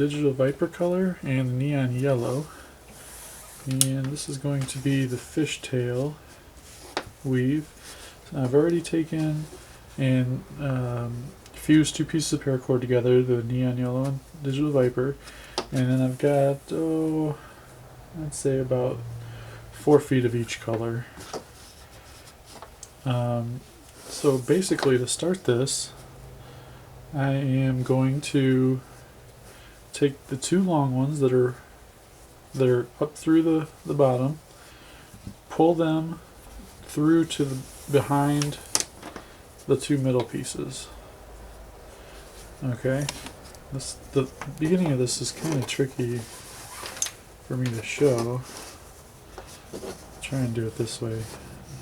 digital Viper color and the neon yellow, and this is going to be the Fishtail weave. So I've already taken and fused two pieces of paracord together, the neon yellow and digital Viper, and then I've got I'd say about 4 feet of each color. So basically, to start this, I am going to take the two long ones that are up through the bottom, pull them through to the behind the two middle pieces. Okay, the beginning of this is kind of tricky for me to show. Try and do it this way.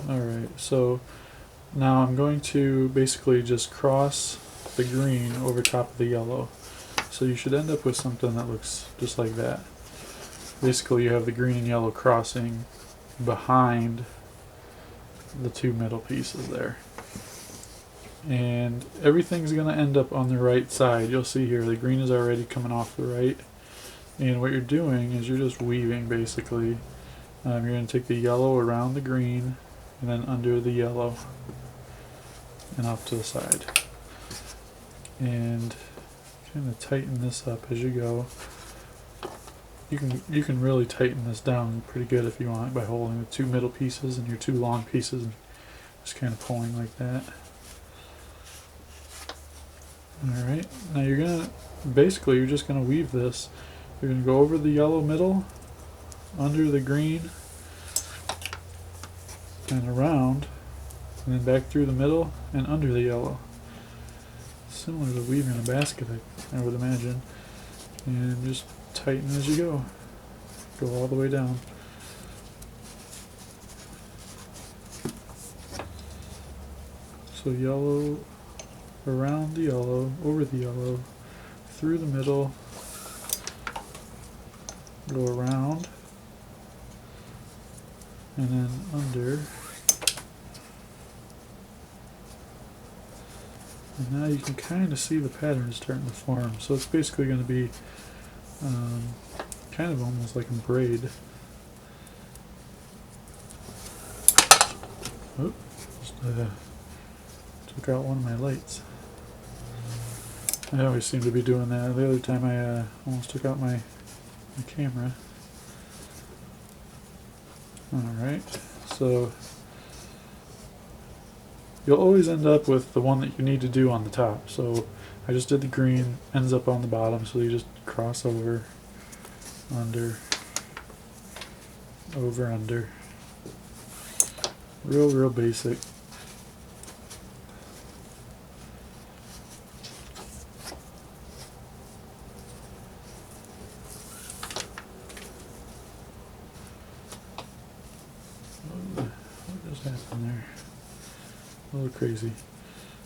Alright, so now I'm going to basically just cross the green over top of the yellow. So you should end up with something that looks just like that. Basically you have the green and yellow crossing behind the two middle pieces there. And everything's going to end up on the right side. You'll see here the green is already coming off the right. And what you're doing is you're just weaving basically. You're going to take the yellow around the green and then under the yellow and off to the side. And kind of tighten this up as you go. You can really tighten this down pretty good if you want by holding the two middle pieces and your two long pieces and just kind of pulling like that. Alright, now you're just gonna weave this. You're gonna go over the yellow middle, under the green, and around, and then back through the middle and under the yellow. Similar to weaving a basket, I would imagine. And just tighten as you go. Go all the way down. So yellow, around the yellow, over the yellow, through the middle, go around, and then under. And now you can kind of see the pattern starting to form. So it's basically going to be kind of almost like a braid. Oh, just took out one of my lights. I always seem to be doing that. The other time I almost took out my camera. Alright, so you'll always end up with the one that you need to do on the top. So I just did the green, ends up on the bottom, so you just cross over, under, over, under. Real basic. What just happened there? A little crazy.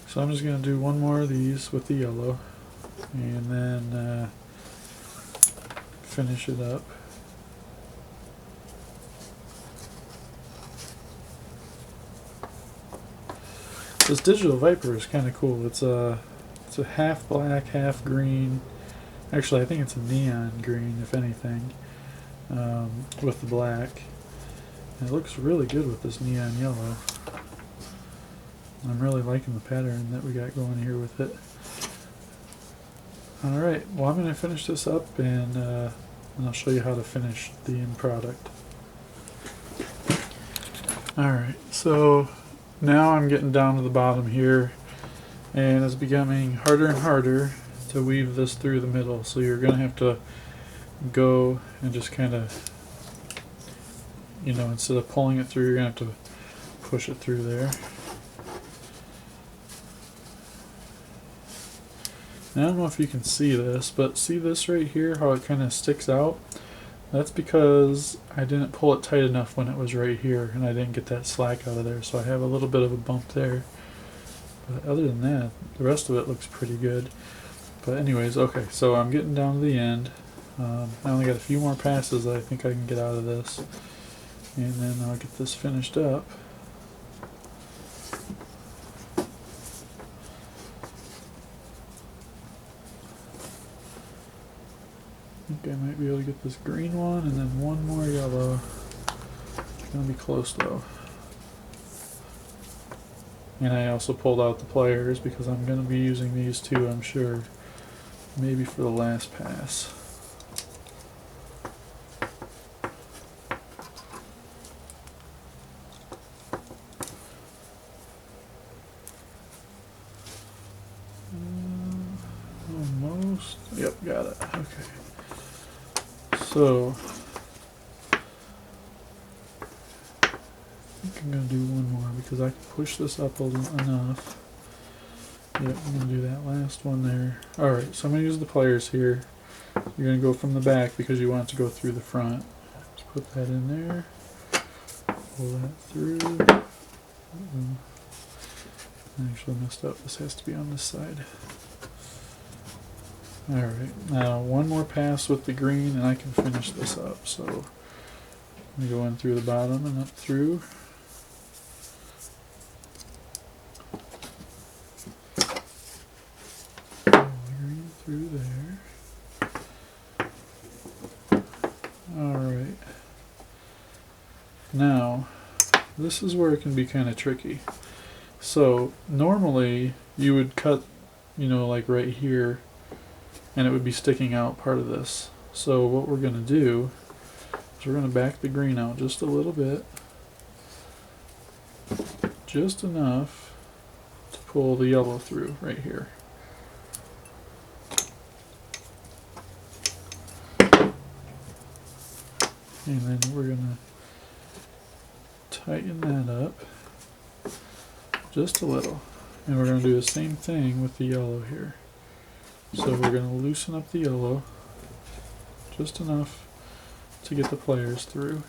So I'm just going to do one more of these with the yellow and then finish it up. This digital Viper is kind of cool. It's a half black, half green. Actually, I think it's a neon green, if anything, with the black. And it looks really good with this neon yellow. I'm really liking the pattern that we got going here with it. Alright, well I'm going to finish this up and I'll show you how to finish the end product. Alright, so now I'm getting down to the bottom here and it's becoming harder and harder to weave this through the middle. So you're going to have to go and just kind of, you know, instead of pulling it through, you're going to have to push it through there. Now, I don't know if you can see this, but see this right here, how it kind of sticks out? That's because I didn't pull it tight enough when it was right here, and I didn't get that slack out of there, so I have a little bit of a bump there. But other than that, the rest of it looks pretty good. But anyways, okay, so I'm getting down to the end. I only got a few more passes that I think I can get out of this. And then I'll get this finished up. think I might be able to get this green one and then one more yellow. It's gonna be close though. And I also pulled out the pliers because I'm gonna be using these two, I'm sure. Maybe for the last pass. Almost. Yep, got it. Okay. So I think I'm gonna do one more because I can push this up enough. Yep, I'm going to do that last one there. Alright, so I'm going to use the pliers here. You're going to go from the back because you want it to go through the front. Just put that in there. Pull that through. I actually messed up. This has to be on this side. Alright, now one more pass with the green and I can finish this up. So I'm going to go in through the bottom and up through. Through there. Alright. Now, this is where it can be kind of tricky. So, normally you would cut, you know, like right here, and it would be sticking out part of this. So, what we're going to do is we're going to back the green out just a little bit. Just enough to pull the yellow through right here. And then we're going to tighten that up just a little. And we're going to do the same thing with the yellow here. So we're going to loosen up the yellow just enough to get the pliers through.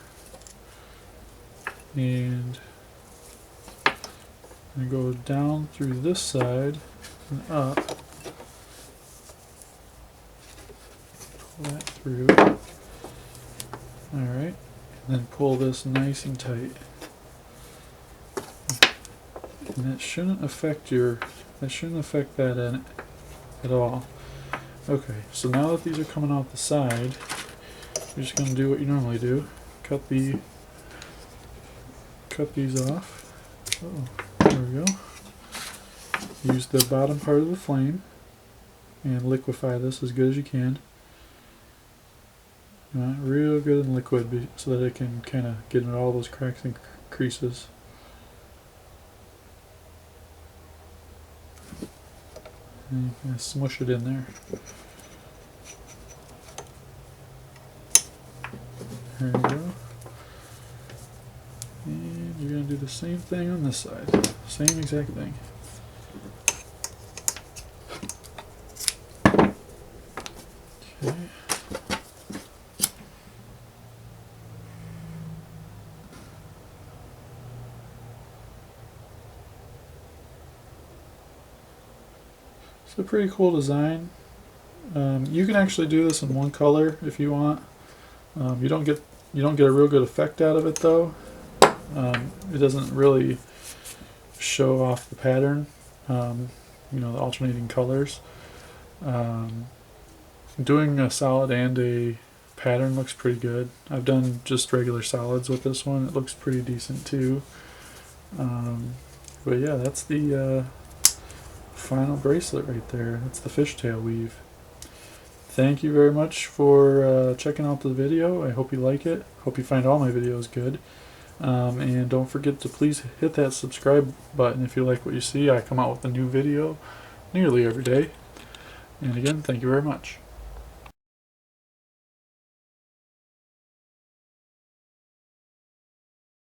And I'm going to go down through this side and up. Pull that through. Alright, and then pull this nice and tight. And that shouldn't affect that in at all. Okay, so now that these are coming off the side, you're just going to do what you normally do. Cut these off. Oh, there we go. Use the bottom part of the flame and liquefy this as good as you can. Real good and liquid so that it can kind of get into all those cracks and creases. And you kind of smush it in there. There you go. And you're going to do the same thing on this side. Same exact thing. Okay. It's a pretty cool design. You can actually do this in one color if you want. You don't get a real good effect out of it though. It doesn't really show off the pattern. You know, the alternating colors. Doing a solid and a pattern looks pretty good. I've done just regular solids with this one. It looks pretty decent too. But yeah, that's the final bracelet right there. That's the fishtail weave. Thank you very much for checking out the video. I hope you like it. Hope you find all my videos good. And don't forget to please hit that subscribe button if you like what you see. I come out with a new video nearly every day. And again, thank you very much.